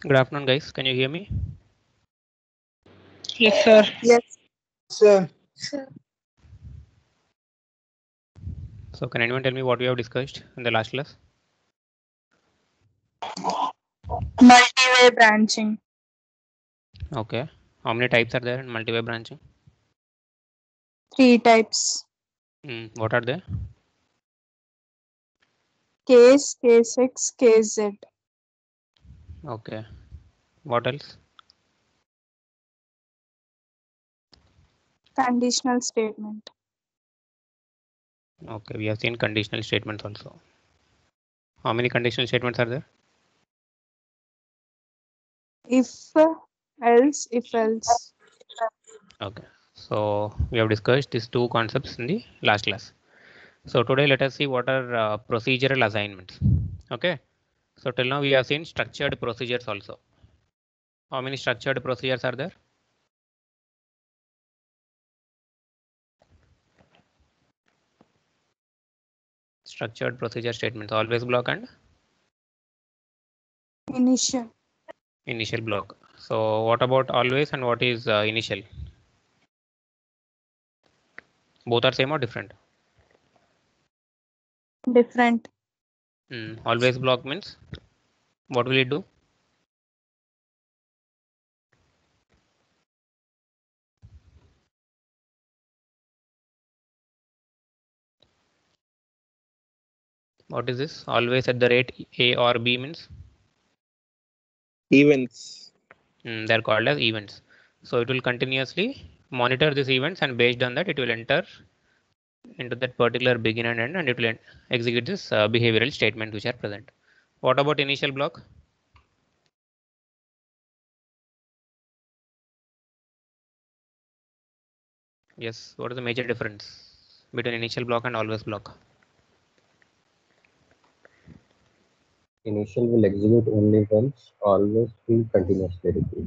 Good afternoon, guys. Can you hear me? Yes, sir. Yes, sir. So, can anyone tell me what we have discussed in the last class? Multi-way branching. Okay. How many types are there in multi-way branching? 3 types. What are they? Case, K6, KZ. Okay. What else? Conditional statement. Okay, we have seen conditional statements also. How many conditional statements are there? If, else, if else. Okay. So, we have discussed these two concepts in the last class. So, today let us see what are procedural assignments. Okay. So, till now we have seen structured procedures also. How many structured procedures are there? Structured procedure statements, always block and Initial. initial block. So what about always and what is initial? Both are same or different? Different. Always block means what will it do? What is this? Always at the rate A or B means? Events. They're called as events. So it will continuously monitor these events, and based on that it will enter into that particular begin and end, and it will execute this behavioral statement which are present. What about initial block? Yes, what is the major difference between initial block and always block? Initial will execute only once, always will continuously repeat.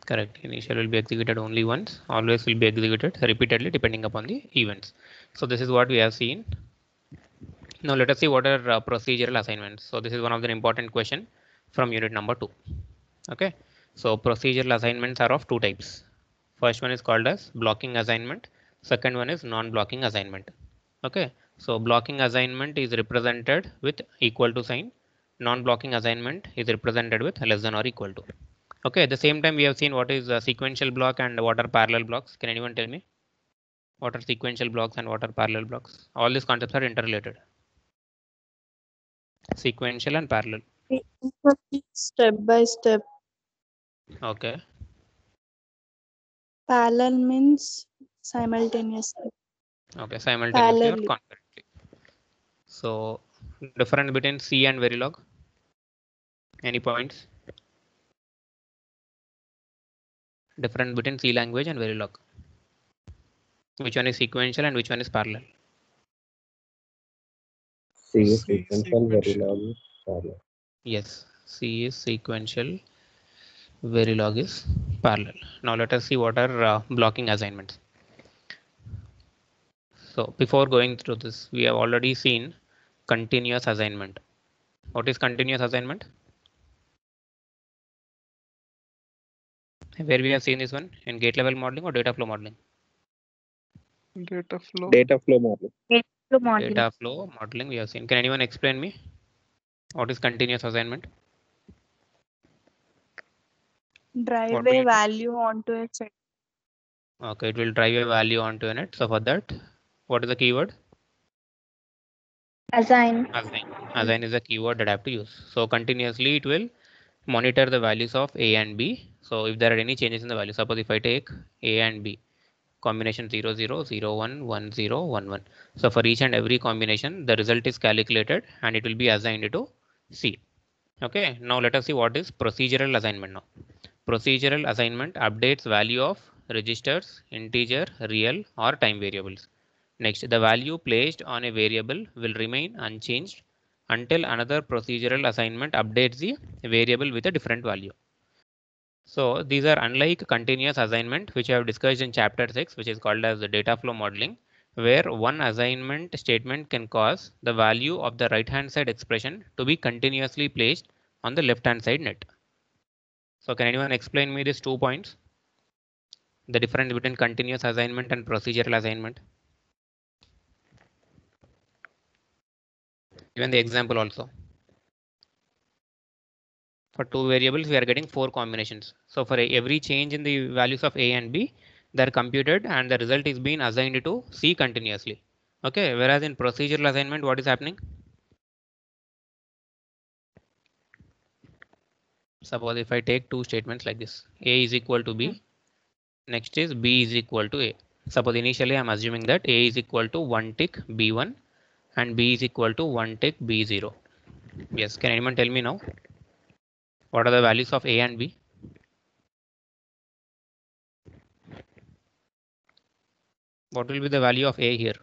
Correct. Initial will be executed only once, always will be executed repeatedly depending upon the events. So this is what we have seen. Now let us see what are procedural assignments. So this is one of the important question from unit number 2. Okay. So procedural assignments are of two types. First one is called as blocking assignment. Second one is non-blocking assignment. Okay. So blocking assignment is represented with equal to sign. Non-blocking assignment is represented with less than or equal to. Okay, at the same time, we have seen what is a sequential block and what are parallel blocks. Can anyone tell me what are sequential blocks and what are parallel blocks? All these concepts are interrelated. Sequential and parallel. Step by step. Okay. Parallel means simultaneously. Okay, simultaneously or Parallelly. concurrently. So, difference between C and Verilog. Any points? Difference between C language and Verilog. Which one is sequential and which one is parallel? C is sequential, Verilog is parallel. Yes, C is sequential, Verilog is parallel. Now let us see what are blocking assignments. So before going through this, we have already seen continuous assignment. What is continuous assignment? Where we have seen this one in gate level modeling or data flow modeling? Data flow. Data flow model. Data flow modeling we have seen. Can anyone explain me what is continuous assignment? Drive a value onto a set. Okay, it will drive a value onto a net. So for that, what is the keyword? Assign. Assign is a keyword that I have to use. So continuously it will monitor the values of A and B. So if there are any changes in the value, suppose if I take A and B, combination 0 0 0 1 1 0 1 1. So for each and every combination, the result is calculated and it will be assigned to C. Okay, now let us see what is procedural assignment now. Procedural assignment updates value of registers, integer, real or time variables. Next, the value placed on a variable will remain unchanged until another procedural assignment updates the variable with a different value. So these are unlike continuous assignment, which I have discussed in chapter 6, which is called as the data flow modeling, where one assignment statement can cause the value of the right hand side expression to be continuously placed on the left hand side net. So can anyone explain me these 2 points? The difference between continuous assignment and procedural assignment. Even the example also. For 2 variables, we are getting 4 combinations. So for every change in the values of A and B, they're computed and the result is being assigned to C continuously. Okay, whereas in procedural assignment, what is happening? Suppose if I take 2 statements like this, A is equal to B, next is B is equal to A. Suppose initially I'm assuming that A is equal to 1 tick B1 and B is equal to 1 tick B0. Yes, can anyone tell me now? What are the values of A and B? What will be the value of A here?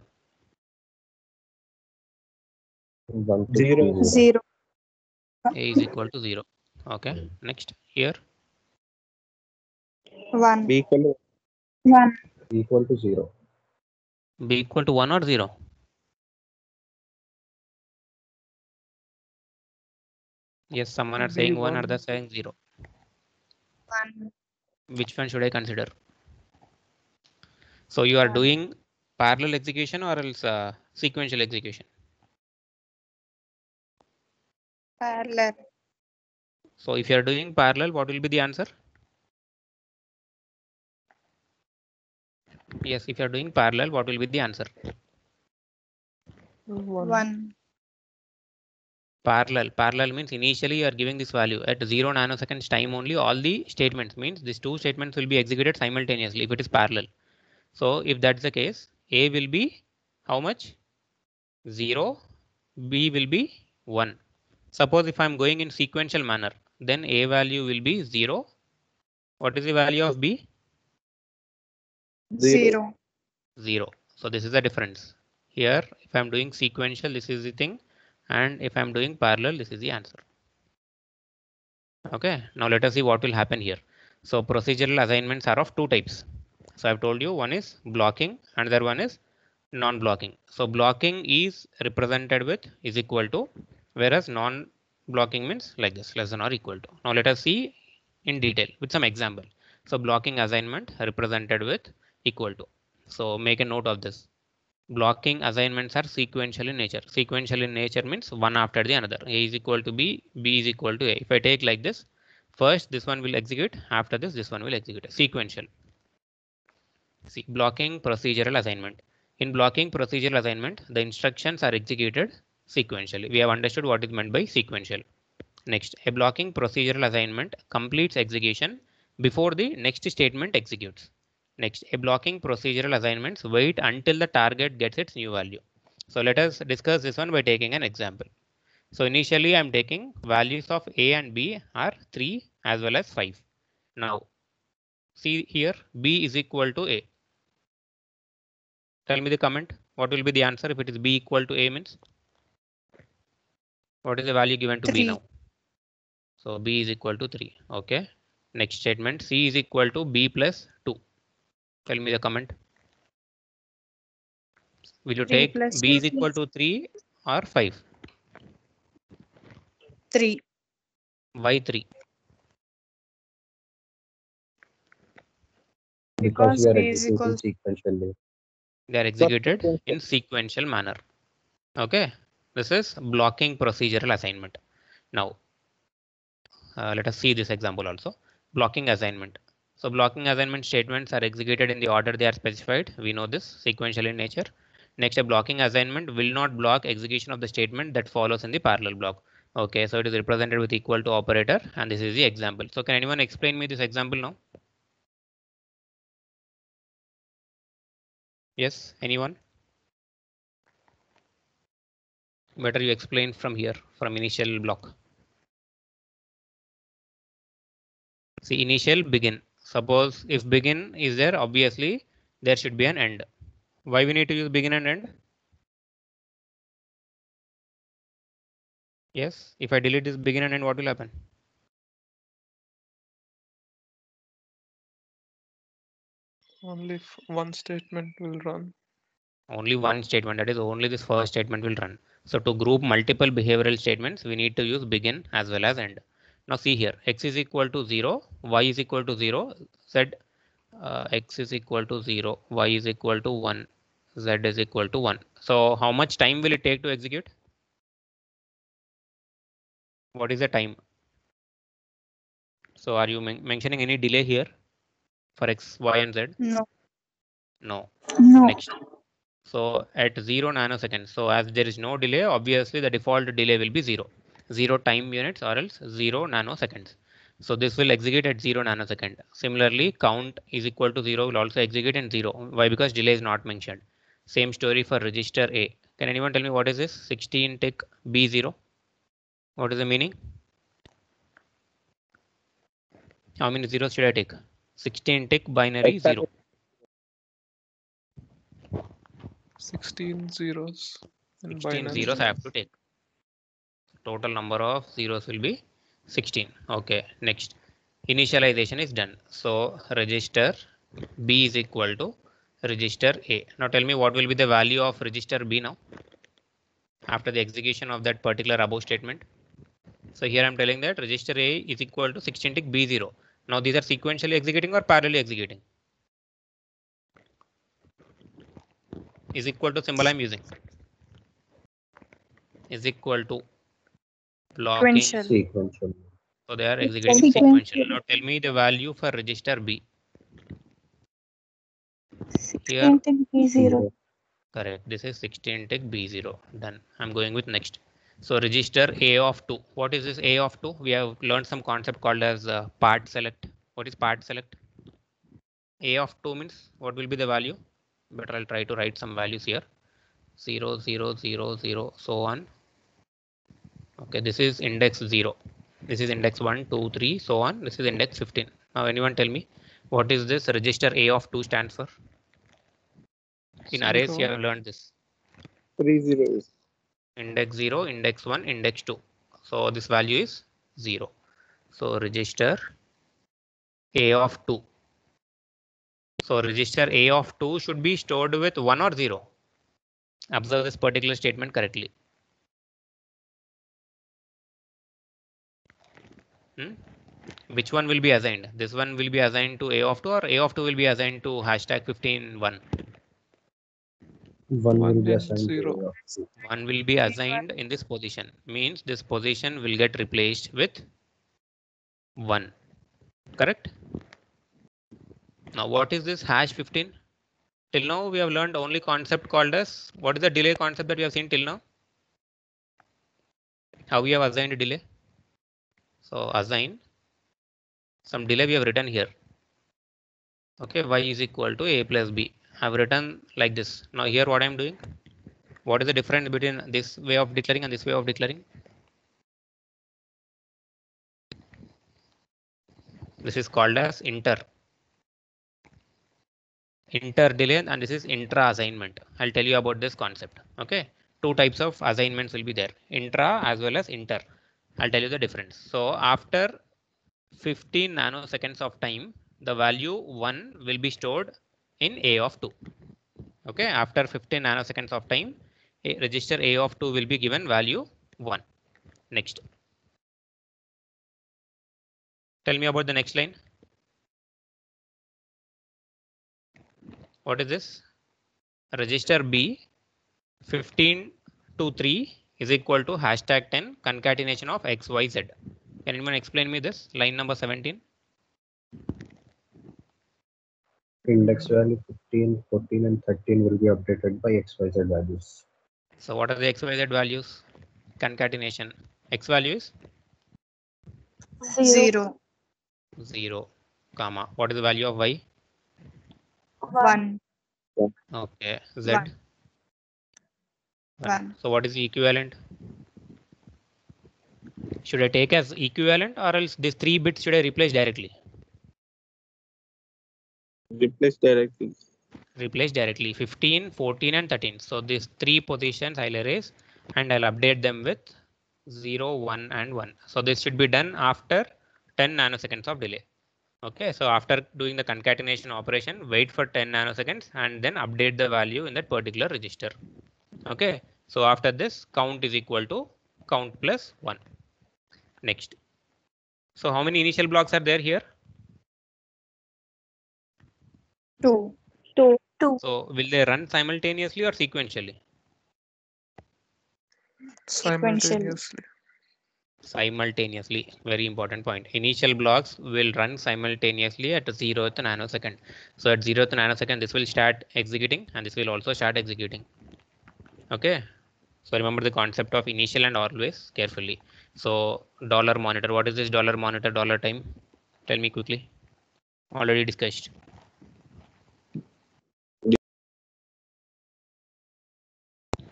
0. 0. A is equal to 0. Okay, next here. 1. B equal to 1. Equal to 0. B equal to 1 or 0? Yes, someone are saying 1, B1. others saying 0. 1. Which one should I consider? So you are doing parallel execution or else sequential execution? Parallel. So if you are doing parallel, what will be the answer? Yes, if you are doing parallel, what will be the answer? 1. Parallel means initially you are giving this value at 0 nanoseconds time only. All the statements means these 2 statements will be executed simultaneously if it is parallel. So if that's the case, A will be how much? 0, B will be 1. Suppose if I'm going in sequential manner, then A value will be 0. What is the value of B? 0. 0. So this is the difference. Here, if I'm doing sequential, this is the thing. And if I'm doing parallel, this is the answer. Okay, now let us see what will happen here. So procedural assignments are of 2 types. So I've told you one is blocking, another one is non-blocking. So blocking is represented with is equal to, whereas non-blocking means like this, less than or equal to. Now let us see in detail with some example. So blocking assignment represented with equal to. So make a note of this. Blocking assignments are sequential in nature. Sequential in nature means one after the another. A is equal to B, B is equal to A. If I take like this, first this one will execute, after this one will execute. Sequential. See, blocking procedural assignment. In blocking procedural assignment, the instructions are executed sequentially. We have understood what is meant by sequential. Next, a blocking procedural assignment completes execution before the next statement executes. Next, a blocking procedural assignments wait until the target gets its new value. So let us discuss this one by taking an example. So initially I'm taking values of A and B are 3 as well as 5. Now see here B is equal to A. Tell me the comment. What will be the answer if it is B equal to A means? What is the value given to 3. B now? So B is equal to 3. Okay. Next statement, C is equal to B plus 2. Tell me the comment. Will you take B is equal to 3 or 5? 3. Why 3? Because we are B is executing equal sequentially. They are executed in sequential manner. Okay. This is blocking procedural assignment. Now, let us see this example also. Blocking assignment. So blocking assignment statements are executed in the order they are specified. We know this, sequential in nature. Next, a blocking assignment will not block execution of the statement that follows in the parallel block. Okay, so it is represented with equal to operator, and this is the example. So can anyone explain me this example now? Yes, anyone? Better you explain from here, from initial block. See, initial begin. Suppose if begin is there, obviously there should be an end. Why we need to use begin and end? Yes, if I delete this begin and end, what will happen? Only one statement will run. Only one statement, that is only this first statement will run. So to group multiple behavioral statements, we need to use begin as well as end. Now see here, x is equal to 0, y is equal to 0, z x is equal to 0, y is equal to 1, z is equal to 1. So how much time will it take to execute? What is the time? So are you mentioning any delay here for x, y, and z? No. No. No. Next. So at 0 nanoseconds. So as there is no delay, obviously the default delay will be 0. 0 time units or else 0 nanoseconds. So this will execute at 0 nanosecond. Similarly, count is equal to 0 will also execute in 0. Why? Because delay is not mentioned. Same story for register A. Can anyone tell me what is this? 16 tick B0. What is the meaning? How many zeros should I take? 16 tick binary 0. 16 zeros. 16 zeros I have to take. Total number of zeros will be 16. Okay, next. Initialization is done. So register B is equal to register A. Now tell me what will be the value of register B now after the execution of that particular above statement. So here I'm telling that register A is equal to 16 tick B0. Now these are sequentially executing or parallelly executing? Is equal to symbol I'm using. Is equal to blocking. Sequential. So they are executing sequentially. Now tell me the value for register B. Here, 16 tick B0. correct. This is 16 tick B0. Done. I'm going with next. So register A of 2. What is this A of 2? We have learned some concept called as part select. What is part select? A of 2 means what will be the value? Better I'll try to write some values here. 0, 0, 0, 0, so on. Okay, this is index 0. This is index 1, 2, 3, so on. This is index 15. Now anyone tell me what is this register A of 2 stands for? In arrays, you have learned this. 3 zeros. Index 0, index 1, index 2. So this value is 0. So register A of 2. So register A of 2 should be stored with 1 or 0. Observe this particular statement correctly. Which one will be assigned? This one will be assigned to A of 2 or A of 2 will be assigned to hashtag 15.1? One will be assigned to A of 2. One will be assigned in this position. Means this position will get replaced with 1. Correct? Now what is this hash 15? Till now we have learned only concept called as, what is the delay concept that we have seen till now? How we have assigned delay? So assign some delay we have written here. Okay, y is equal to a plus b. I have written like this. Now here what I am doing? What is the difference between this way of declaring and this way of declaring? This is called as inter delay and this is intra assignment. I'll tell you about this concept. Okay, two types of assignments will be there, intra as well as inter. I'll tell you the difference. So after 15 nanoseconds of time, the value 1 will be stored in A of 2. Okay, after 15 nanoseconds of time, register A of 2 will be given value 1. Next. Tell me about the next line. What is this? Register B 15 to 3 is equal to hashtag 10 concatenation of x, y, z. Can anyone explain me this? Line number 17. Index value 15, 14, and 13 will be updated by XYZ values. So what are the XYZ values? Concatenation. X value is 0. 0, comma. What is the value of Y? 1. Okay. Z? 1. So what is the equivalent? Should I take as equivalent or else these 3 bits should I replace directly? Replace directly. Replace directly 15, 14 and 13. So these 3 positions I'll erase and I'll update them with 0, 1 and 1. So this should be done after 10 nanoseconds of delay. Okay, so after doing the concatenation operation, wait for 10 nanoseconds and then update the value in that particular register. Okay, so after this count is equal to count plus 1. Next. So how many initial blocks are there here? 2. So will they run simultaneously or sequentially? Simultaneously. Simultaneously, very important point. Initial blocks will run simultaneously at the 0th nanosecond. So at 0th nanosecond, this will start executing and this will also start executing. Okay. So remember the concept of initial and always carefully. So dollar monitor, what is this dollar monitor dollar time? Tell me quickly. Already discussed.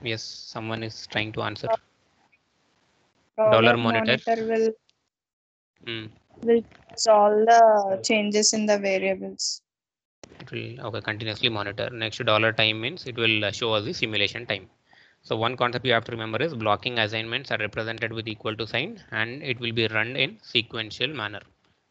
Yes, someone is trying to answer. Dollar monitor. will Hmm. use all the changes in the variables. It will okay continuously monitor. Next dollar time means it will show us the simulation time. So one concept you have to remember is blocking assignments are represented with equal to sign and it will be run in sequential manner.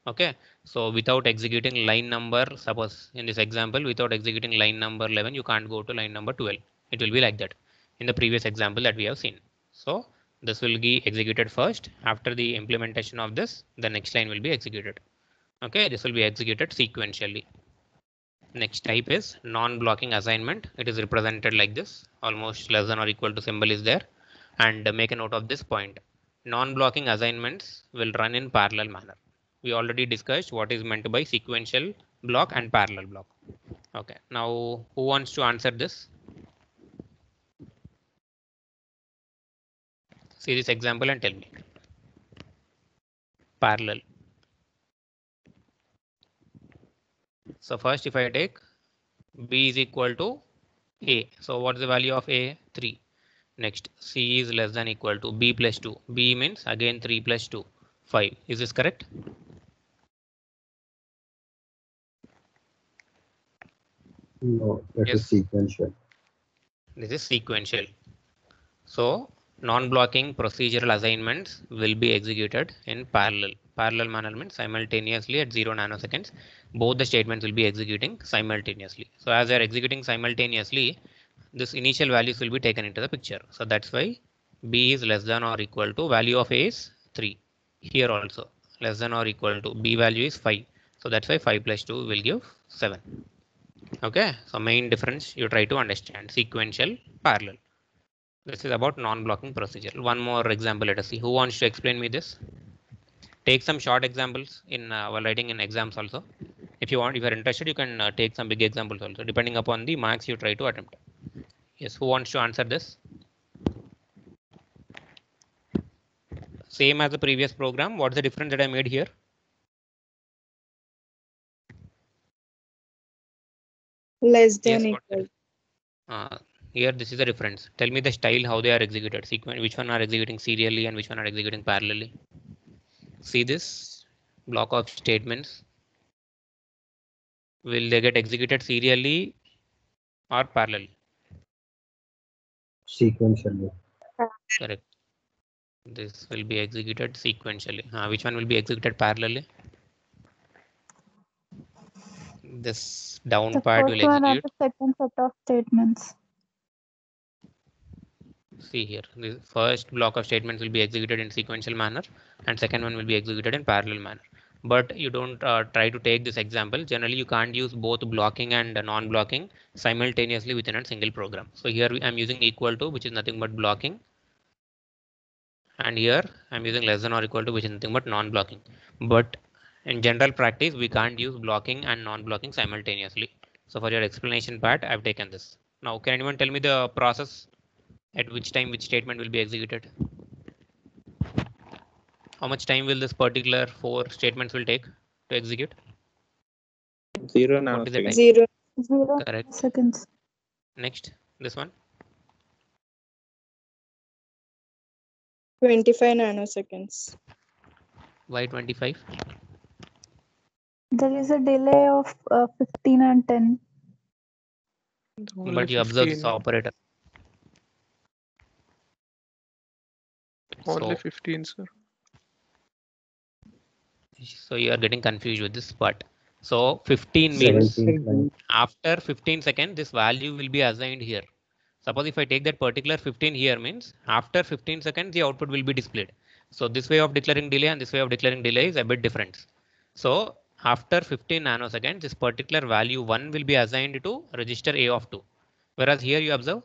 Okay, so without executing line number, suppose in this example, without executing line number 11, you can't go to line number 12. It will be like that in the previous example that we have seen. So this will be executed first. After the implementation of this, the next line will be executed. Okay, this will be executed sequentially. Next type is non-blocking assignment. It is represented like this, almost less than or equal to symbol is there. And make a note of this point. Non-blocking assignments will run in parallel manner. We already discussed what is meant by sequential block and parallel block. Okay, now who wants to answer this? See this example and tell me. Parallel. So first if I take B is equal to A. So what's the value of A? 3. Next, C is less than equal to B plus 2. B means again 3 plus 2, 5. Is this correct? No, that is Yes. sequential. This is sequential. So non-blocking procedural assignments will be executed in parallel. Parallel manner means simultaneously at 0 nanoseconds. Both the statements will be executing simultaneously. So as they are executing simultaneously, this initial values will be taken into the picture. So that's why B is less than or equal to value of A is 3. Here also less than or equal to B value is 5. So that's why 5 plus 2 will give 7. Okay, so main difference you try to understand sequential, parallel. This is about non-blocking procedure. One more example, let us see. Who wants to explain me this? Take some short examples in while writing in exams also. If you want, if you're interested, you can take some big examples also, depending upon the marks you try to attempt. Yes, who wants to answer this? Same as the previous program. What's the difference that I made here? Less than Yes, equal. here this is the difference. Tell me the style how they are executed. Sequence, which one are executing serially and which one are executing parallelly. See this block of statements. Will they get executed serially or parallel? Sequentially. Correct. This will be executed sequentially. Which one will be executed parallelly? This down The part first will one or execute. the second set of statements. See here, the first block of statements will be executed in sequential manner and second one will be executed in parallel manner. But you don't try to take this example. Generally, you can't use both blocking and non-blocking simultaneously within a single program. So here I'm using equal to, which is nothing but blocking. And here I'm using less than or equal to, which is nothing but non-blocking. But in general practice, we can't use blocking and non-blocking simultaneously. So for your explanation part, I've taken this. Now, can anyone tell me the process at which time which statement will be executed? How much time will this particular 4 statements will take to execute? 0 What is the time? nanoseconds. 0 Correct. seconds. Next, this one. 25 nanoseconds. Why 25? There is a delay of 15 and 10. Only But you observe this 15. operator. Only So 15, sir. you are getting confused with this part. So 15 means 17. after 15 seconds, this value will be assigned here. Suppose if I take that particular 15 here means after 15 seconds, the output will be displayed. So this way of declaring delay and this way of declaring delay is a bit different. So after 15 nanoseconds, this particular value 1 will be assigned to register A of 2. Whereas here you observe,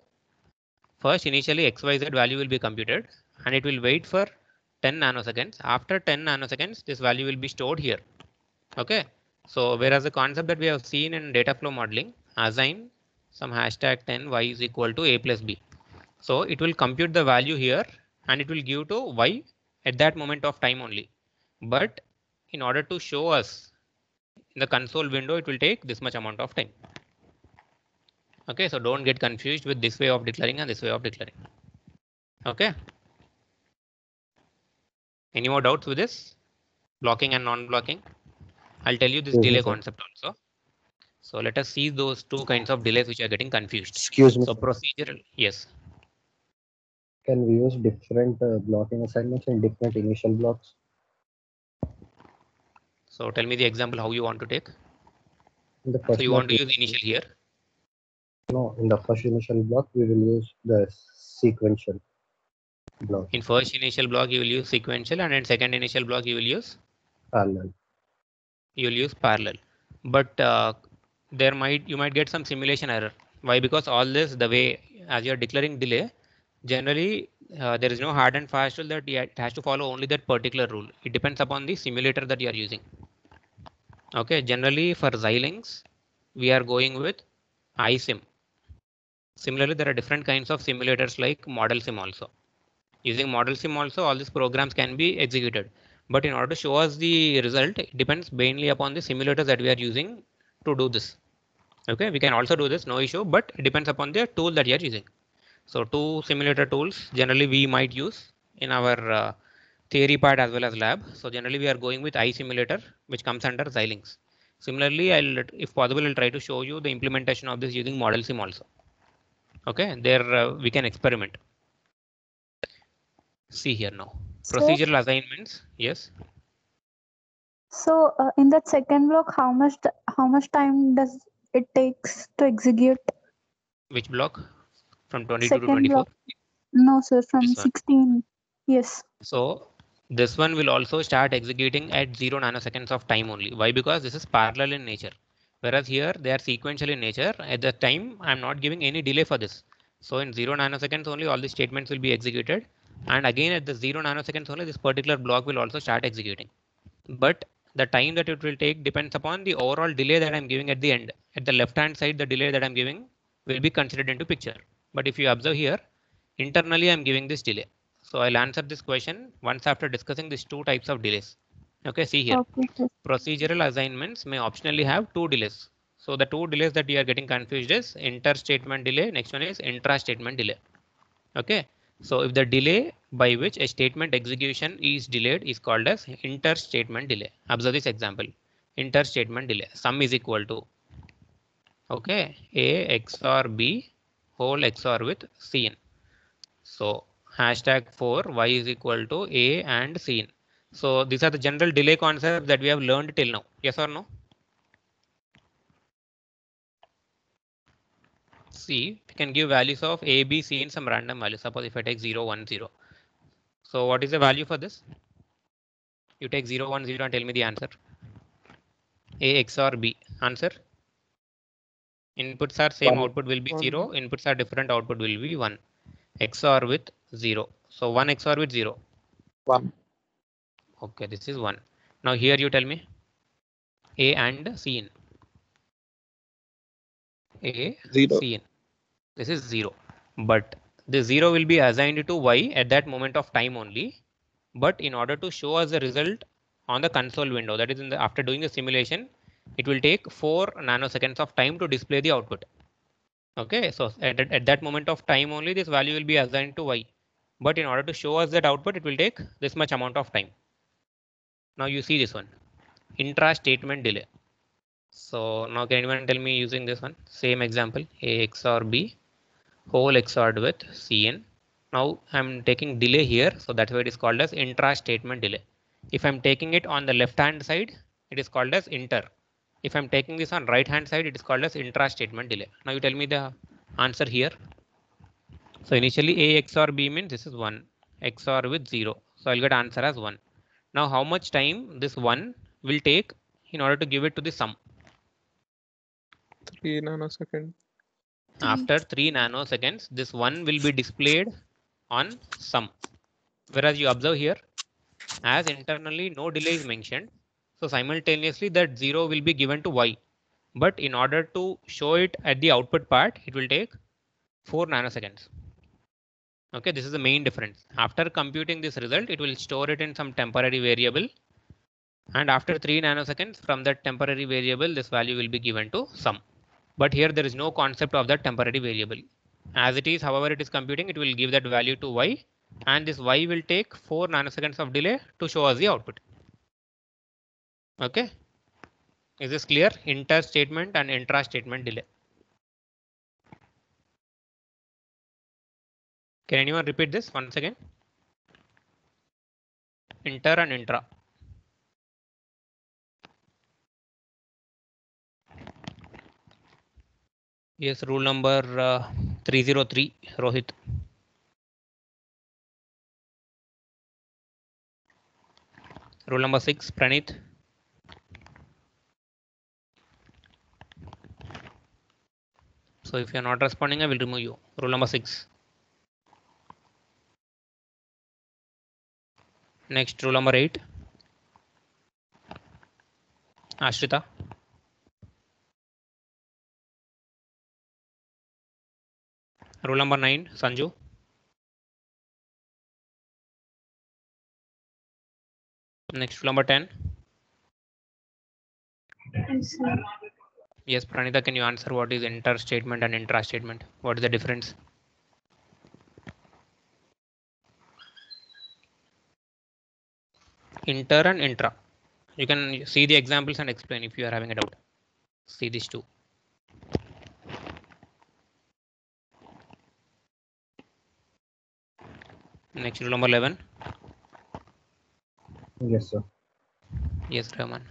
first initially XYZ value will be computed and it will wait for 10 nanoseconds. After 10 nanoseconds, this value will be stored here. Okay. So whereas the concept that we have seen in data flow modeling, assign some hashtag 10 y is equal to a plus b. So it will compute the value here and it will give to y at that moment of time only. But in order to show us in the console window, it will take this much amount of time. Okay, so don't get confused with this way of declaring and this way of declaring. Okay. Any more doubts with this? Blocking and non-blocking? I'll tell you this delay concept also. So let us see those two kinds of delays which are getting confused. Excuse me. So procedural, yes. Can we use different blocking assignments in different initial blocks? So tell me the example how you want to take. In the first So you block, want to use initial here? No, in the first initial block, we will use the sequential block. In first initial block, you will use sequential, and in second initial block, you will use parallel. You will use parallel. But you might get some simulation error. Why? Because all this, the way as you're declaring delay, generally there is no hard and fast rule that it has to follow only that particular rule. It depends upon the simulator that you are using. Okay, generally for Xilinx, we are going with iSim. Similarly, there are different kinds of simulators like Model Sim also. Using Model Sim also, all these programs can be executed. But in order to show us the result, it depends mainly upon the simulators that we are using to do this. Okay, we can also do this, no issue, but it depends upon the tool that you are using. So two simulator tools generally we might use in our theory part as well as lab. So generally we are going with iSimulator, which comes under Xilinx. Similarly, if possible, I'll try to show you the implementation of this using Model Sim also. Okay, there we can experiment. See here now. Procedural assignments, yes. So in that second block, how much time does it takes to execute? Which block? From 22 second to 24? Block. No, sir, from 16. Yes. So this one will also start executing at 0 nanoseconds of time only. Why? Because this is parallel in nature. Whereas here they are sequential in nature. At the time, I'm not giving any delay for this. So in 0 nanoseconds only, all the statements will be executed. And again, at the 0 nanoseconds only, this particular block will also start executing. But the time that it will take depends upon the overall delay that I'm giving at the end. At the left-hand side, the delay that I'm giving will be considered into picture. But if you observe here, internally, I'm giving this delay. So I'll answer this question once after discussing these two types of delays. Okay, see here. Okay. Procedural assignments may optionally have two delays. So the two delays that you are getting confused is inter-statement delay. Next one is intra-statement delay. Okay. So if the delay by which a statement execution is delayed is called as inter-statement delay. Observe this example. Inter-statement delay. Sum is equal to, okay, A XOR B whole XOR with Cn. So hashtag 4 y is equal to A and Cn. So these are the general delay concepts that we have learned till now. Yes or no? See, we can give values of A, B, C in some random value. Suppose if I take 0, 1, 0. So what is the value for this? You take 0, 1, 0 and tell me the answer. A XOR B. Answer? Inputs are same, output will be 0. Inputs are different, output will be 1. XOR with 0. So 1 XOR with 0. 1. Okay, this is 1. Now here you tell me A and C in. A, 0. C in. This is 0. But the 0 will be assigned to Y at that moment of time only. But in order to show us the result on the console window, that is after doing the simulation, it will take 4 nanoseconds of time to display the output. Okay, so at that moment of time only, this value will be assigned to Y. But in order to show us that output, it will take this much amount of time. Now you see this one, intra-statement delay. So now can anyone tell me using this one? Same example, A XOR B whole XORed with Cn. Now I'm taking delay here, so that's why it is called as intra-statement delay. If I'm taking it on the left-hand side, it is called as inter. If I'm taking this on right-hand side, it is called as intra-statement delay. Now you tell me the answer here. So initially A XOR B means this is 1 XOR with 0. So I'll get answer as 1. Now how much time this 1 will take in order to give it to the sum. 3 nanoseconds. After 3 nanoseconds, this 1 will be displayed on sum. Whereas you observe here, as internally no delay is mentioned, so simultaneously that 0 will be given to y. But in order to show it at the output part, it will take 4 nanoseconds. Okay, this is the main difference. After computing this result, it will store it in some temporary variable. And after 3 nanoseconds from that temporary variable, this value will be given to sum. But here there is no concept of that temporary variable. As it is, however it is computing, it will give that value to y. And this y will take 4 nanoseconds of delay to show us the output. Okay. Is this clear? Inter statement and intra statement delay. Can anyone repeat this once again? Inter and intra. Yes, rule number 303, Rohit. Rule number 6, Pranit. So if you are not responding, I will remove you. Rule number 6. Next, rule number 8. Ashrita. Rule number 9, Sanju. Next, rule number 10. Yes, Pranita, can you answer what is inter statement and intra statement? What is the difference? Inter and intra. You can see the examples and explain if you are having a doubt. See these two. Next, rule number 11. Yes, sir. Yes, Rahman.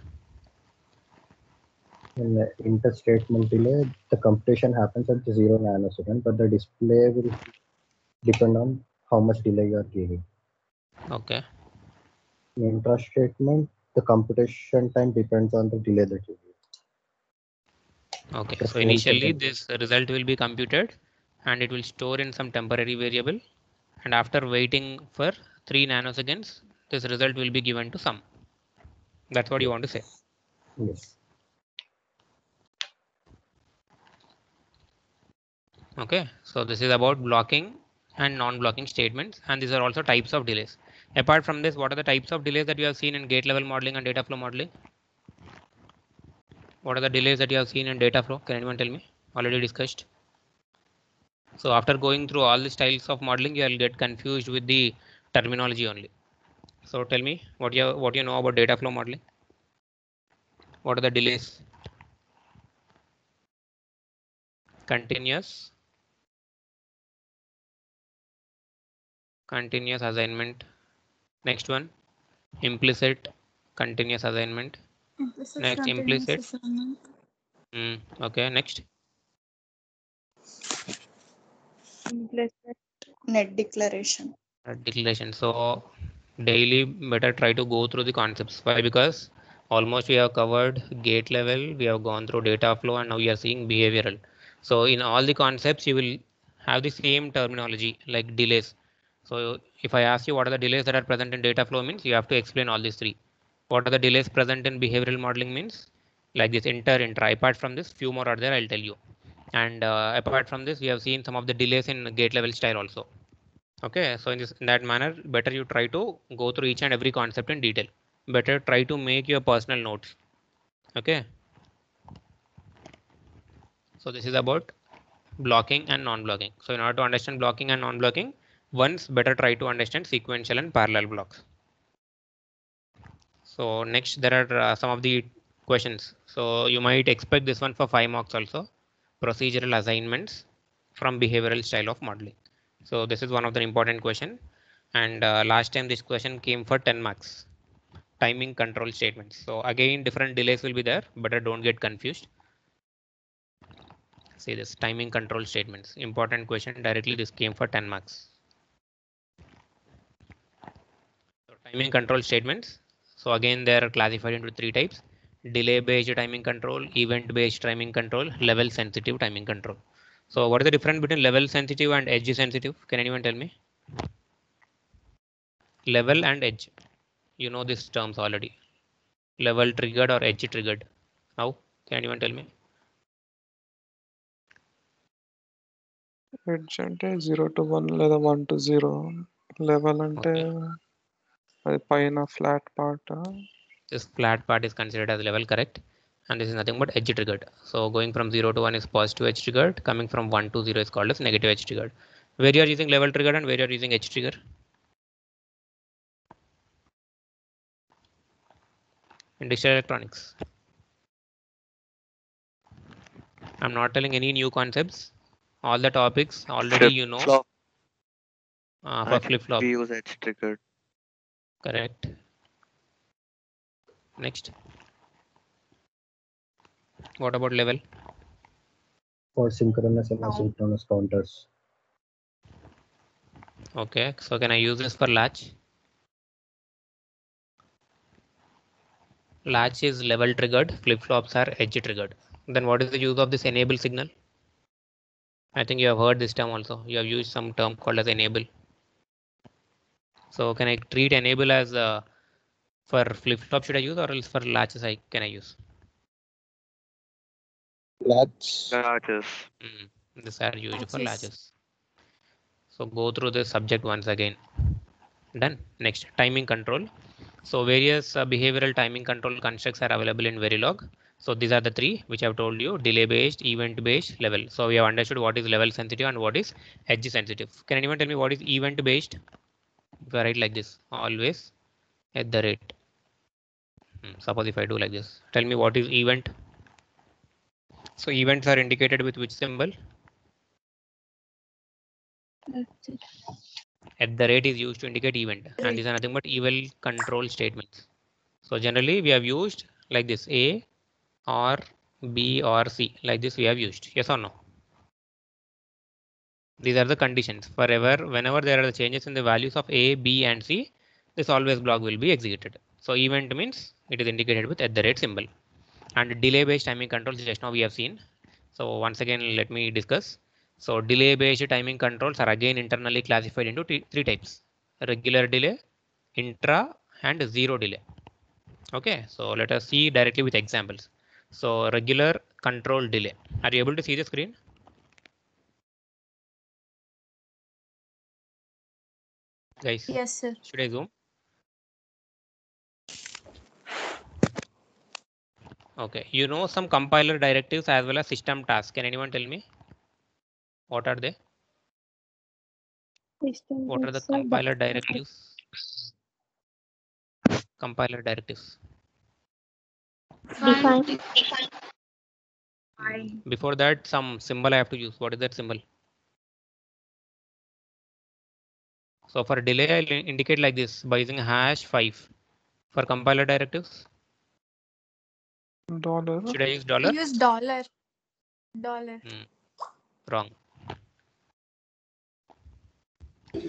In the inter-statement delay, the computation happens at 0 nanosecond, but the display will depend on how much delay you are giving. Okay. In intra-statement, the computation time depends on the delay that you give. Okay. The So same initially second. this result will be computed and it will store in some temporary variable. And after waiting for 3 nanoseconds, this result will be given to sum. That's what you want to say. Yes. Okay, so this is about blocking and non-blocking statements, and these are also types of delays. Apart from this, what are the types of delays that you have seen in gate level modeling and data flow modeling? What are the delays that you have seen in data flow? Can anyone tell me? Already discussed. So after going through all the styles of modeling, you will get confused with the terminology only. So tell me what you know about data flow modeling. What are the delays? Continuous assignment. Next one, implicit continuous assignment. Next, implicit. Okay, next. Implicit net declaration. Declaration. So daily better try to go through the concepts. Why? Because almost we have covered gate level, we have gone through data flow, and now we are seeing behavioral. So in all the concepts, you will have the same terminology like delays. So if I ask you what are the delays that are present in data flow means, you have to explain all these three. What are the delays present in behavioral modeling means, like this intra. Apart from this, few more are there, I'll tell you. And apart from this, we have seen some of the delays in gate level style also. Okay, so in that manner, better you try to go through each and every concept in detail. Better try to make your personal notes. Okay. So this is about blocking and non-blocking. So in order to understand blocking and non-blocking, once better try to understand sequential and parallel blocks. So next there are some of the questions. So you might expect this one for 5 marks also. Procedural assignments from behavioral style of modeling. So this is one of the important question. And last time this question came for 10 marks. Timing control statements. So again, different delays will be there, but don't get confused. See this timing control statements. Important question. Directly this came for 10 marks. So timing control statements. So again, they are classified into 3 types. delay based timing control, event based timing control, level sensitive timing control. So what is the difference between level sensitive and edge sensitive? Can anyone tell me? Level and edge. You know these terms already. Level triggered or edge triggered. How? Can anyone tell me? Edge అంటే 0 to 1 లేదా 1 to 0. Level అంటే అది పైన flat part. This flat part is considered as level, correct? And this is nothing but edge triggered. So going from 0 to 1 is positive edge triggered. Coming from 1 to 0 is called as negative edge triggered. Where you are using level triggered and where you are using edge trigger? In digital electronics. I'm not telling any new concepts. All the topics already you know. Flop. For flip flop. We use edge triggered. Correct. Next. What about level? For synchronous and asynchronous counters. Okay, so can I use this for latch? Latch is level triggered, flip flops are edge triggered. Then what is the use of this enable signal? I think you have heard this term also. You have used some term called as enable. So can I treat enable as for flip flop should I use, or else for latches can I use? Latches. These are used for latches. So go through this subject once again. Done. Next, timing control. So various behavioral timing control constructs are available in Verilog. So these are the three which I have told you: delay based, event based, level. So we have understood what is level sensitive and what is edge sensitive. Can anyone tell me what is event based? If I write like this, always at the rate. Suppose if I do like this, tell me what is event. So events are indicated with which symbol? At the rate is used to indicate event, and these are nothing but evil control statements. So generally we have used like this: A or B or C. Like this we have used. Yes or no? These are the conditions. Forever, whenever there are the changes in the values of A, B and C, this always block will be executed. So event means it is indicated with at the rate symbol. And delay based timing controls just now we have seen. So once again let me discuss. So delay based timing controls are again internally classified into three types: regular delay, intra and zero delay. Okay, so let us see directly with examples. So regular control delay. Are you able to see the screen? Guys? Yes, sir. Should I zoom? Okay, you know some compiler directives as well as system tasks. Can anyone tell me? What are they? What are the compiler directives? Compiler directives. Define. Before that, some symbol I have to use. What is that symbol? So for delay, I'll indicate like this by using #5. For compiler directives, $. should I use dollar? Use dollar. Dollar. Wrong.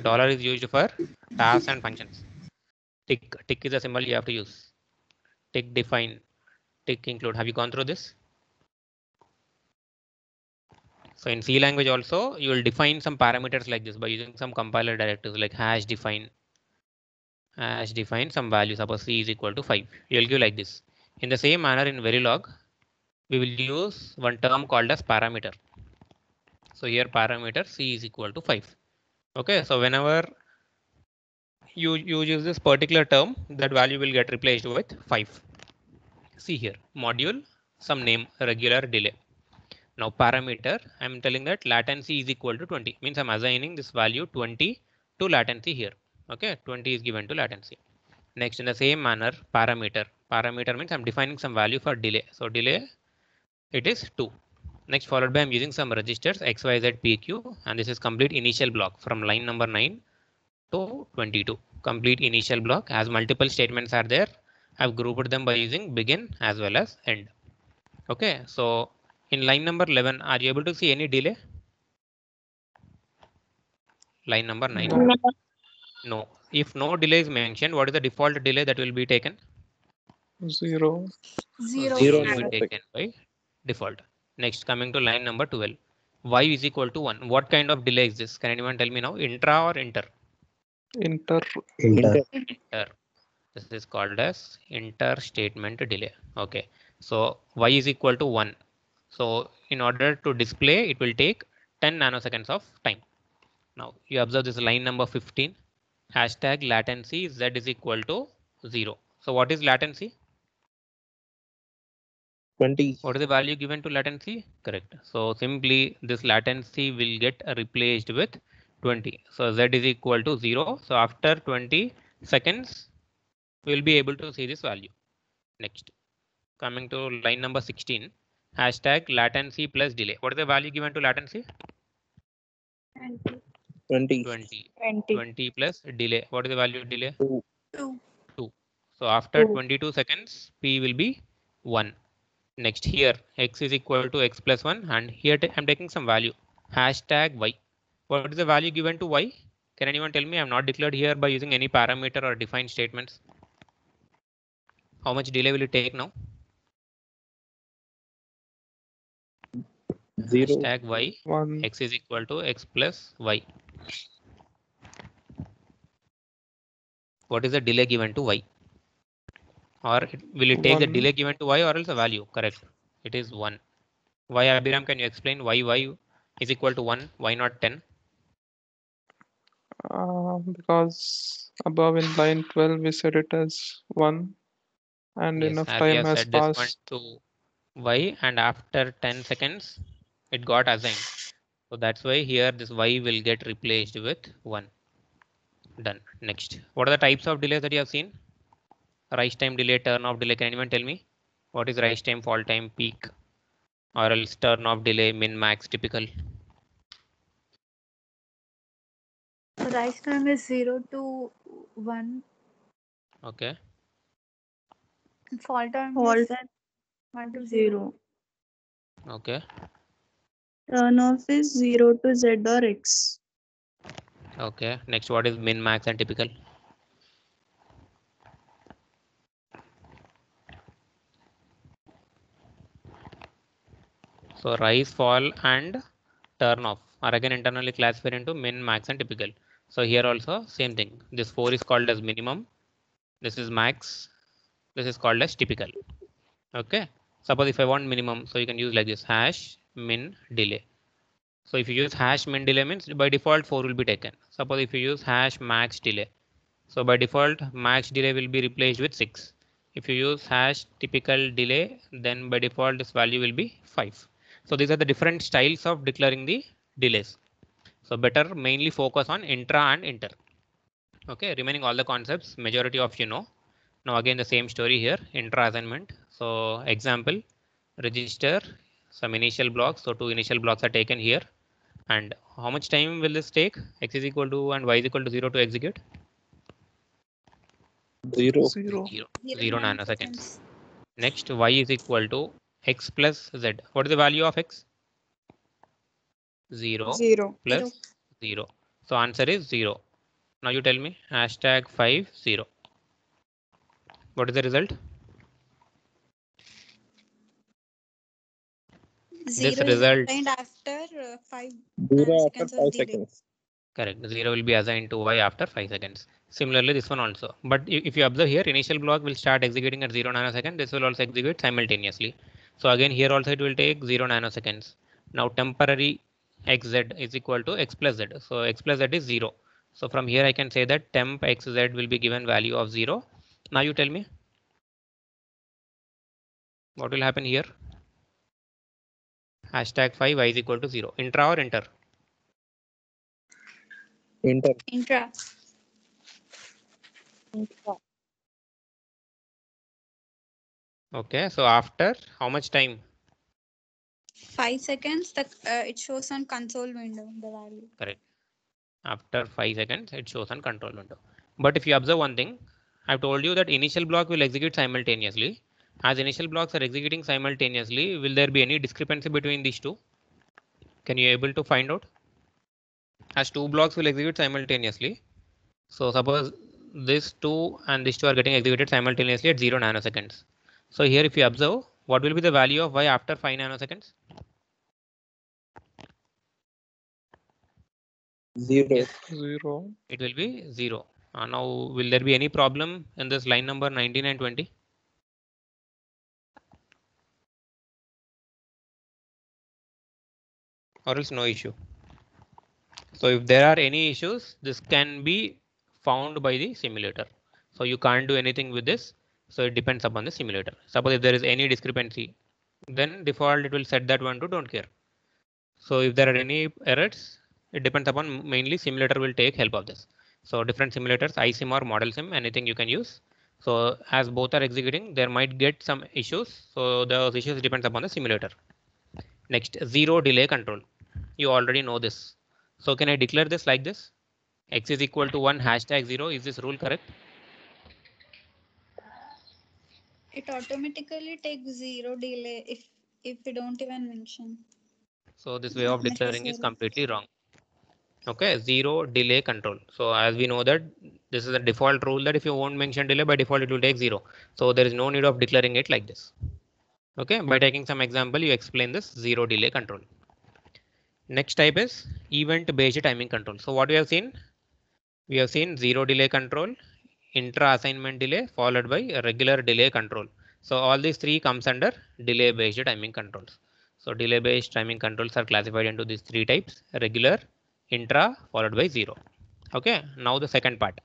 Dollar is used for tasks and functions. Tick. Tick is a symbol you have to use. Tick define. Tick include. Have you gone through this? So in C language also, you will define some parameters like this by using some compiler directives like #define. #define some value. Suppose C is equal to 5. You will give like this. In the same manner in Verilog, we will use one term called as parameter. So here parameter C is equal to 5. Okay, so whenever you use this particular term, that value will get replaced with 5. See here, module, some name, regular delay. Now parameter, I'm telling that latency is equal to 20. Means I'm assigning this value 20 to latency here. Okay, 20 is given to latency. Next, in the same manner, parameter. Parameter means I'm defining some value for delay. So delay, it is 2. Next, followed by I'm using some registers X, Y, Z, P, Q, and this is complete initial block from line number 9 to 22. Complete initial block. As multiple statements are there, I've grouped them by using begin as well as end. Okay, so in line number 11, are you able to see any delay? Line number 9. No. If no delay is mentioned, what is the default delay that will be taken? 0. Zero. Zero will be nanosecond. taken by default. Next, coming to line number 12, y is equal to 1. What kind of delay is this? Can anyone tell me now? Intra or inter? Inter. Inter. Inter. This is called as inter statement delay. Okay. So y is equal to 1. So in order to display, it will take 10 nanoseconds of time. Now you observe this line number 15. Hashtag latency z is equal to 0. So what is latency? 20. What is the value given to latency? Correct. So simply this latency will get replaced with 20. So z is equal to 0. So after 20 seconds, we will be able to see this value. Next, coming to line number 16, hashtag latency plus delay. What is the value given to latency? 20. 20 plus delay. What is the value of delay? 2. 2. So after 2. 22 seconds, p will be 1. Next, here x is equal to x plus 1, and here I'm taking some value, hashtag y. What is the value given to y? Can anyone tell me? I'm not declared here by using any parameter or defined statements. How much delay will it take now? 0. Hashtag y, 1. x is equal to x plus y. What is the delay given to y? Or will it take the 1. delay given to y or else a value? Correct. It is 1. Why, Abhiram, can you explain why y is equal to 1? Why not 10? Because above in line 12 we set it as 1 and Yes, enough as we time have has set this one passed. to y, and after 10 seconds, it got assigned. So that's why here this y will get replaced with 1. Done. Next, what are the types of delays that you have seen? Rise time delay, turn off delay. Can anyone tell me? What is rise time, fall time, peak, or else turn off delay, min, max, typical? Rise time is 0 to 1. Okay. Fall time Fall is time 1 to 0. 0. Okay. Turn off is 0 to Z or X. Okay. Next, what is min, max, and typical? So rise, fall, and turn off are again internally classified into min, max, and typical. So here also same thing. This 4 is called as minimum. This is max. This is called as typical. Okay. Suppose if I want minimum, so you can use like this, hash min delay. So if you use hash min delay means by default 4 will be taken. Suppose if you use hash max delay, so by default max delay will be replaced with 6. If you use hash typical delay, then by default this value will be 5. So these are the different styles of declaring the delays. So better mainly focus on intra and inter. Okay, remaining all the concepts, majority of you know. Now again the same story here, intra assignment. So example, register some initial blocks. So 2 initial blocks are taken here. And how much time will this take? X is equal to and y is equal to 0 to execute? 0. 0. 0 nanoseconds. Next, y is equal to x plus z. What is the value of x? 0 plus 0. So answer is 0. Now you tell me, hashtag 5 0. What is the result? This result, after 5 0 after seconds 5 of delay. seconds. correct. 0 will be assigned to y after 5 seconds. Similarly, this one also. But if you observe here, initial block will start executing at 0 nanosecond. This will also execute simultaneously. So again, here also it will take 0 nanoseconds. Now temporary xz is equal to x plus z. So x plus z is 0. So from here I can say that temp xz will be given value of 0. Now you tell me what will happen here? Hashtag 5 y is equal to 0. Intra or inter? Intra. Okay, so after how much time? 5 seconds, it shows on console window the value. Correct. After 5 seconds, it shows on control window. But if you observe one thing, I've told you that initial block will execute simultaneously. As initial blocks are executing simultaneously, will there be any discrepancy between these two? Can you able to find out? As 2 blocks will execute simultaneously. So suppose this 2 and this 2 are getting executed simultaneously at 0 nanoseconds. So here if you observe, what will be the value of y after 5 nanoseconds? 0. Yes, 0. it will be 0. Now will there be any problem in this line number 19 and 20? Or else no issue. So if there are any issues, this can be found by the simulator. So you can't do anything with this. So it depends upon the simulator. Suppose if there is any discrepancy, then default it will set that one to don't care. So if there are any errors, it depends upon mainly simulator will take help of this. So different simulators, iSim or model sim, anything you can use. So as both are executing, there might get some issues. So those issues depends upon the simulator. Next, zero delay control. You already know this. So can I declare this like this? X is equal to 1 hashtag 0. Is this rule correct? It automatically takes 0 delay if we don't even mention. So this way of declaring is Necessary. completely wrong. Okay, zero delay control. So as we know that this is a default rule that if you won't mention delay, by default it will take 0. So there is no need of declaring it like this. Okay, by taking some example, you explain this zero delay control. Next type is event based timing control. So what we have seen? We have seen zero delay control, intra assignment delay followed by a regular delay control. So all these three comes under delay based timing controls. So delay based timing controls are classified into these three types: regular, intra followed by zero. Okay, now the second part.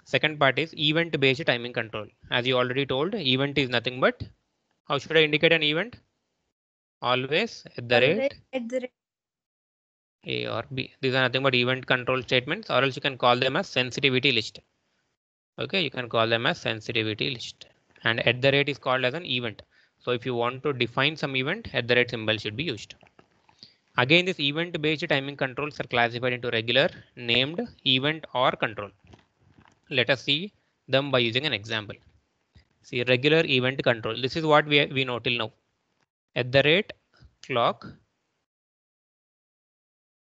Second part is event based timing control. As you already told, event is nothing but, how should I indicate an event? Always at the Always rate at the rate. A or B. These are nothing but event control statements, or else you can call them as sensitivity list. Okay, you can call them as sensitivity list, and at the rate is called as an event. So if you want to define some event, at the rate symbol should be used. Again, this event based timing controls are classified into regular, named, event or control. Let us see them by using an example. See, regular event control. This is what we know till now. At the rate clock,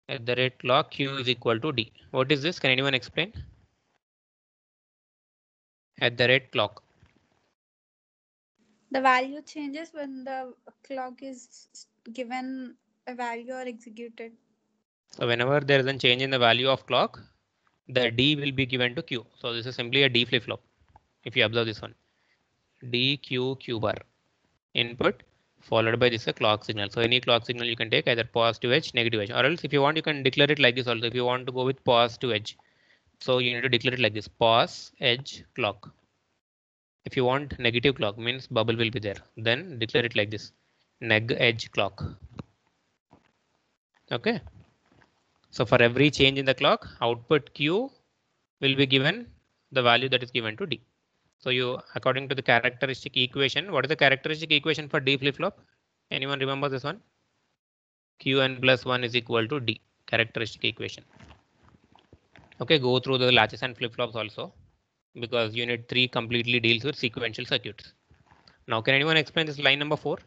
at the rate clock Q is equal to D. What is this? Can anyone explain? At the rate clock. The value changes when the clock is given a value or executed. So whenever there is a change in the value of clock, the D will be given to Q. So this is simply a D flip flop. If you observe this one, D Q Q bar input followed by this a clock signal. So any clock signal you can take either positive edge, negative edge, or else if you want you can declare it like this also. If you want to go with positive edge, so you need to declare it like this: pos edge clock. If you want negative clock, means bubble will be there, then declare it like this: neg edge clock. Okay. So for every change in the clock, output Q will be given the value that is given to D. So you, according to the characteristic equation, what is the characteristic equation for D flip flop? Anyone remember this one? Qn plus 1 is equal to D, characteristic equation. Okay, go through the latches and flip flops also, because unit 3 completely deals with sequential circuits. Now, can anyone explain this line number 4?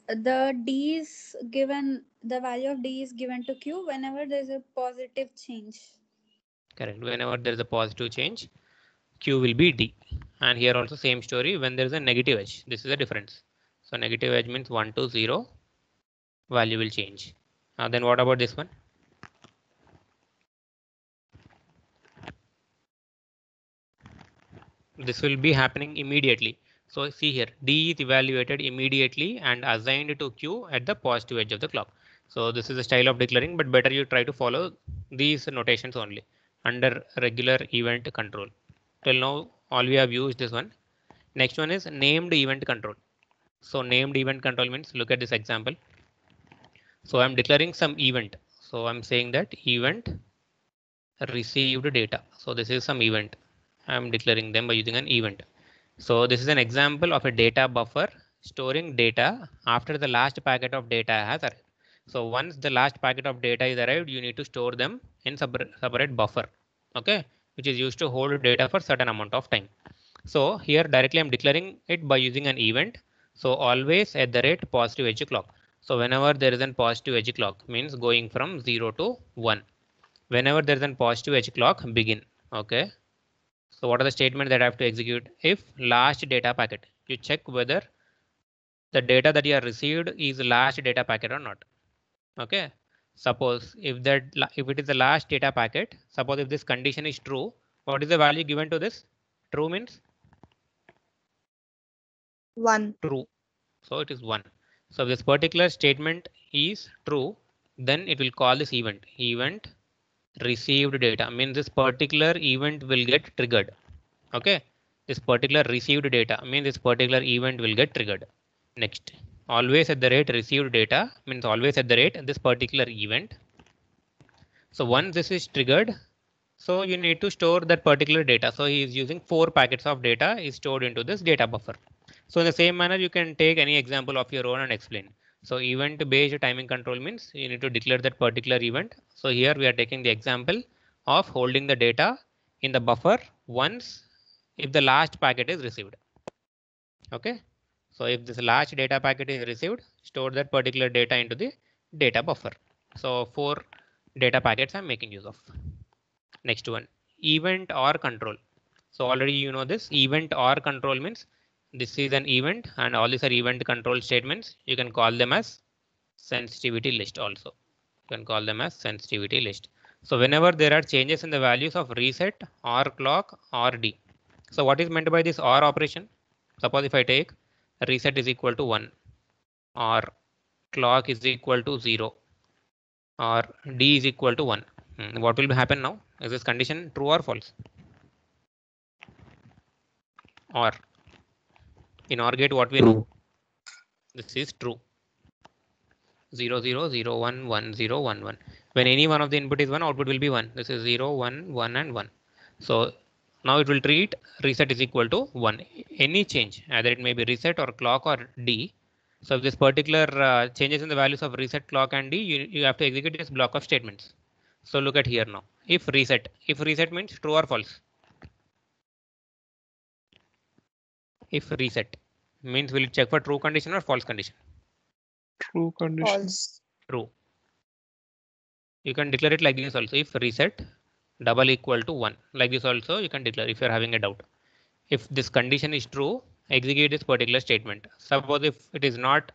The D is given, the value of D is given to Q whenever there is a positive change. Correct. Whenever there is a positive change, Q will be D. And here also same story when there is a negative edge. This is the difference. So negative edge means 1 to 0, value will change. Then what about this one? This will be happening immediately. So see here, D is evaluated immediately and assigned to Q at the positive edge of the clock. So this is a style of declaring, but better you try to follow these notations only under regular event control. Till now, all we have used this one. Next one is named event control. So named event control means, look at this example. So I'm declaring some event. So I'm saying that event received data. So this is some event. I'm declaring them by using an event. So this is an example of a data buffer storing data after the last packet of data has arrived. So once the last packet of data is arrived, you need to store them in separate buffer, okay, which is used to hold data for certain amount of time. So here directly I'm declaring it by using an event. So always at the rate positive edge clock. So whenever there is a positive edge clock, means going from 0 to 1. whenever there is a positive edge clock begin. Okay. So what are the statements that I have to execute? If last data packet, you check whether the data that you have received is the last data packet or not. Okay. Suppose if it is the last data packet, suppose if this condition is true, what is the value given to this? True means 1. true. So it is 1. So if this particular statement is true, then it will call this event received data, means this particular event will get triggered. Okay, this particular received data means this particular event will get triggered. Next, always at the rate received data means always at the rate this particular event. So once this is triggered, so you need to store that particular data. So he is using 4 packets of data is stored into this data buffer. So in the same manner, you can take any example of your own and explain. So event based timing control means you need to declare that particular event. So here we are taking the example of holding the data in the buffer once if the last packet is received. Okay. So if this last data packet is received, store that particular data into the data buffer. So 4 data packets I'm making use of. Next one, event or control. So already you know this event or control means this is an event and all these are event control statements. You can call them as sensitivity list also. You can call them as sensitivity list. So whenever there are changes in the values of reset or clock or D. So what is meant by this or operation? Suppose if I take reset is equal to 1 or clock is equal to 0 or D is equal to 1. What will happen now? Is this condition true or false? Or in OR gate, what we know? This is true. 0 0 0 1 1 0 1 1. When any one of the input is 1, output will be 1. This is 0 1 1 and 1. So now it will treat reset is equal to 1. Any change, either it may be reset or clock or D. So if this particular changes in the values of reset, clock and D, you have to execute this block of statements. So look at here now. If reset means true or false. If reset means will it check for true condition or false condition? True condition. False. True. You can declare it like this also. If reset double equal to 1, like this also you can declare if you're having a doubt. If this condition is true, execute this particular statement. Suppose if it is not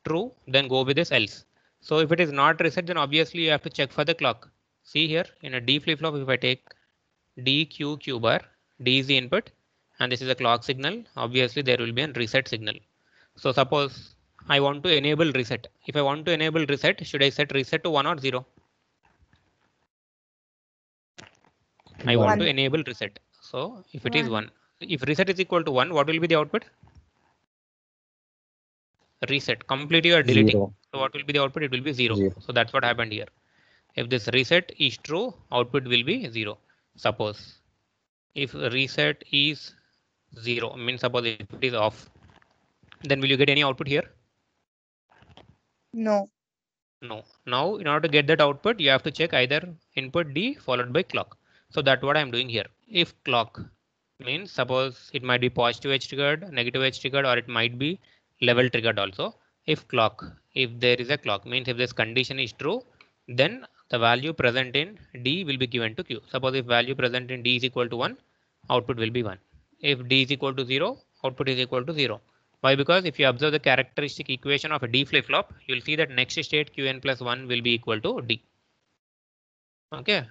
true, then go with this else. So if it is not reset, then obviously you have to check for the clock. See here in a D flip flop, if I take D Q Q bar, D is the input and this is a clock signal. Obviously there will be a reset signal. So suppose I want to enable reset. If I want to enable reset, should I set reset to 1 or 0? I want to enable reset. So if it is 1, if reset is equal to 1, what will be the output? Reset. Completely or deleting. 0. So what will be the output? It will be 0. 0. So that's what happened here. If this reset is true, output will be 0. Suppose if reset is 0, means suppose if it is off, then will you get any output here? No. No. Now in order to get that output, you have to check either input D followed by clock. So that's what I'm doing here. If clock means suppose it might be positive edge triggered, negative edge triggered, or it might be level triggered also. If clock, if there is a clock, means if this condition is true, then the value present in D will be given to Q. Suppose if value present in D is equal to 1, output will be 1. If D is equal to 0, output is equal to 0. Why? Because if you observe the characteristic equation of a D flip flop, you will see that next state Qn plus 1 will be equal to D. Okay.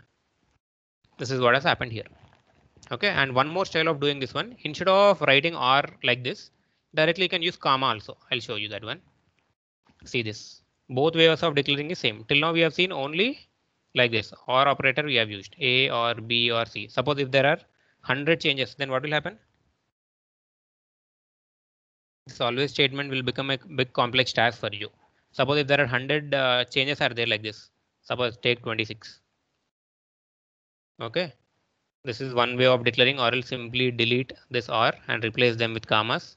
This is what has happened here. Okay. And one more style of doing this one, instead of writing R like this, directly you can use comma also. I'll show you that one. See this. Both ways of declaring is same. Till now we have seen only like this. OR operator we have used A or B or C. Suppose if there are 100 changes, then what will happen? This always statement will become a big complex task for you. Suppose if there are 100 changes are there like this. Suppose take 26. Okay. This is one way of declaring, or else simply delete this or and replace them with commas.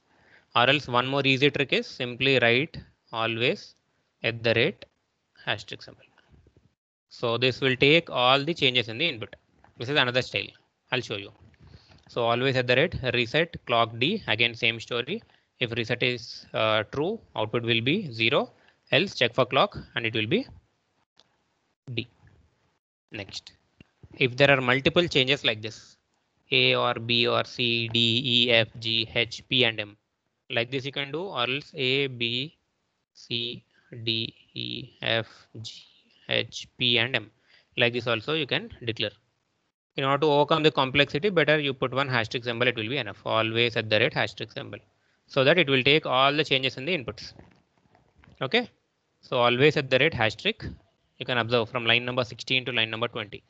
Or else one more easy trick is simply write always at the rate asterisk symbol. So this will take all the changes in the input. This is another style. I'll show you. So always at the rate reset clock D, again same story. If reset is true, output will be 0, else check for clock and it will be D. Next, if there are multiple changes like this, A or B or C, D, E, F, G, H, P and M, like this you can do, or else A, B, C, D, E, F, G, H, P and M. Like this also you can declare. In order to overcome the complexity, better you put one hashtag symbol, it will be enough. Always at the rate hashtag symbol, so that it will take all the changes in the inputs. Okay, so always at the rate hashtag. You can observe from line number 16 to line number 20.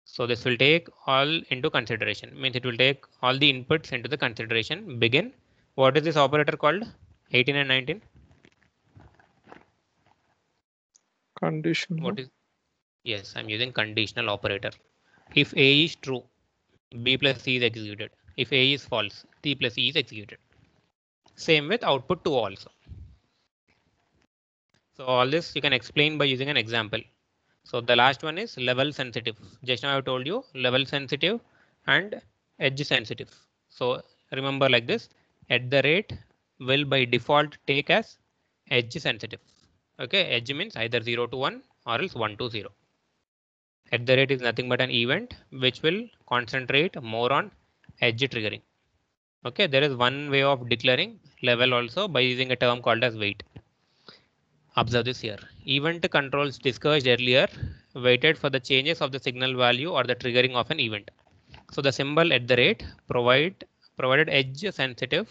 So this will take all into consideration, means it will take all the inputs into the consideration. Begin. What is this operator called? 18 and 19. Condition. What is? Yes, I'm using conditional operator. If A is true, B plus C is executed. If A is false, C plus E is executed. Same with output 2 also. So all this you can explain by using an example. So the last one is level sensitive. Just now I told you level sensitive and edge sensitive. So remember like this, at the rate will by default take as edge sensitive. Okay, edge means either 0 to 1 or else 1 to 0. At the rate is nothing but an event which will concentrate more on edge triggering. Okay, there is one way of declaring level also by using a term called as wait. Observe this here. Event controls discussed earlier waited for the changes of the signal value or the triggering of an event. So the symbol at the rate provided edge sensitive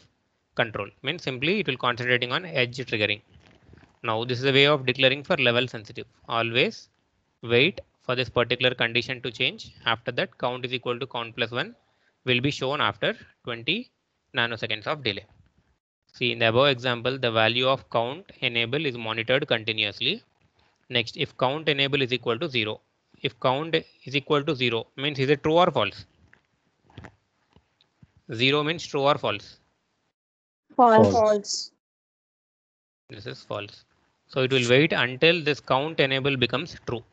control, means simply it will concentrating on edge triggering. Now this is a way of declaring for level sensitive. Always wait for this particular condition to change. After that, count is equal to count plus 1 will be shown after 20 nanoseconds of delay. See, in the above example, the value of count enable is monitored continuously. Next, if count enable is equal to 0, if count is equal to 0 means is it true or false? 0 means true or false? False. This is false. So it will wait until this count enable becomes true.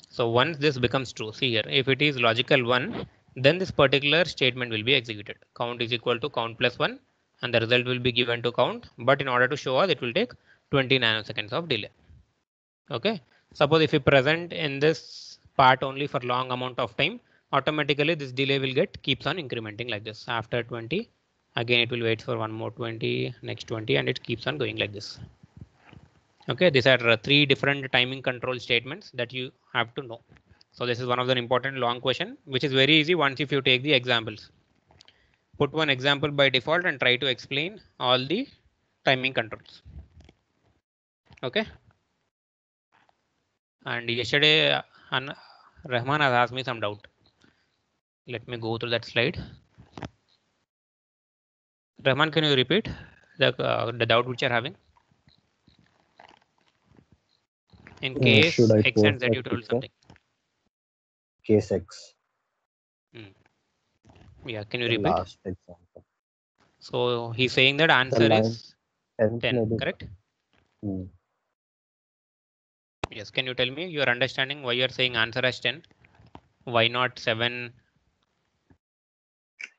So once this becomes true, see here, if it is logical 1, then this particular statement will be executed. Count is equal to count plus 1 and the result will be given to count. But in order to show us, it will take 20 nanoseconds of delay. Okay. Suppose if you present in this part only for long amount of time, automatically this delay will keeps on incrementing like this. After 20, again it will wait for one more 20, next 20, and it keeps on going like this. Okay, these are 3 different timing control statements that you have to know. So this is one of the important long question, which is very easy once if you take the examples. Put one example by default and try to explain all the timing controls. Okay. And yesterday, Rahman has asked me some doubt. Let me go through that slide. Rahman, can you repeat the doubt which you're having? In case Should I X and post Z, that you told picture? something. Case X. Yeah, can you The repeat? last example. So he's saying that answer line is 10, 10, correct? Yes, can you tell me your understanding why you're saying answer as 10? Why not 7?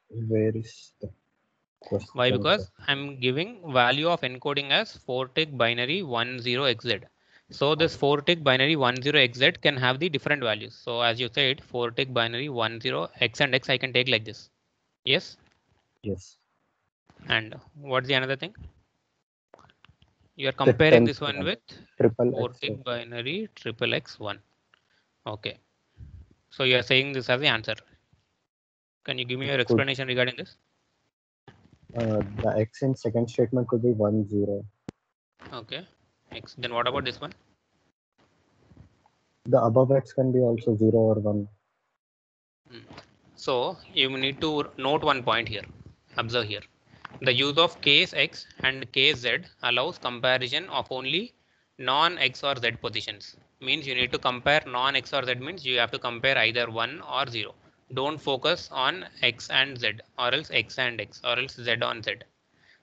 Where is the question? Why? Because I'm giving value of encoding as 4-tick binary 10xz. So this 4-tick binary 10xz can have the different values. So as you said, 4-tick binary 10x and x I can take like this. Yes? Yes. And what's the another thing? You are comparing this one with triple 4-tick binary triple x1. Okay. So you are saying this as the answer. Can you give me your explanation regarding this? The x in second statement could be 1, 0. Okay. X. Then what about this one? The above x can be also 0 or 1. So you need to note one point here. Observe here. The use of case X and case Z allows comparison of only non-X or Z positions. Means you need to compare non-X or Z means you have to compare either 1 or 0. Don't focus on X and Z or else X and X or else Z on Z.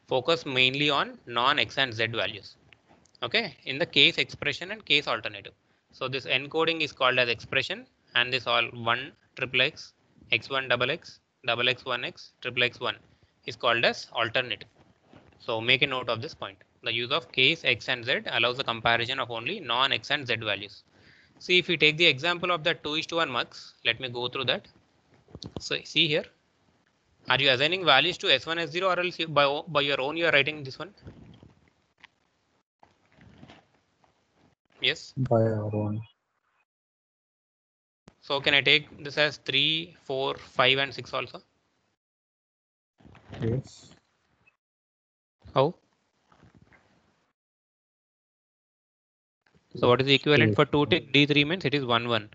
Focus mainly on non-X and Z values. Okay, in the case expression and case alternative. So this encoding is called as expression and this all 1 triple X, X1 double X, double X 1X, triple X1 is called as alternative. So make a note of this point. The use of case X and Z allows the comparison of only non-X and Z values. See, if we take the example of that 2:1 mux, let me go through that. So see here, are you assigning values to S1, S0, or else by your own you are writing this one? Yes. By our own. So can I take this as 3, 4, 5, and 6 also? Yes. How? So what is the equivalent for 2 tick? D3 means it is 1, 1.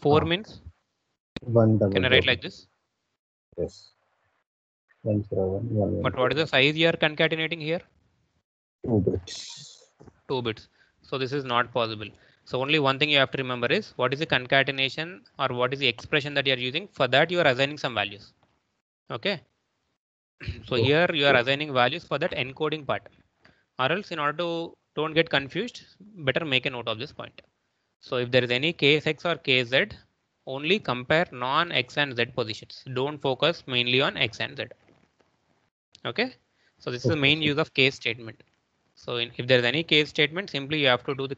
4 means? 1 double. Can I write like this? Yes. 1 0 1 1 1. But what is the size you are concatenating here? 2 bits. 2 bits. So this is not possible. So only one thing you have to remember is what is the concatenation or what is the expression that you are using. For that you are assigning some values. Okay. So here you are assigning values for that encoding part. Or else in order to don't get confused, better make a note of this point. So if there is any case x or case z, only compare non-x and z positions. Don't focus mainly on x and z. Okay. So this is the main use of case statement. So if there is any case statement, simply you have to do the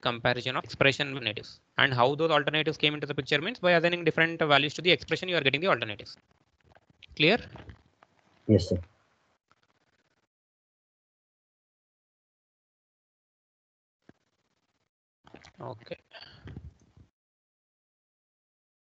comparison of expression alternatives. And how those alternatives came into the picture means by assigning different values to the expression, you are getting the alternatives. Clear? Yes, sir. Okay.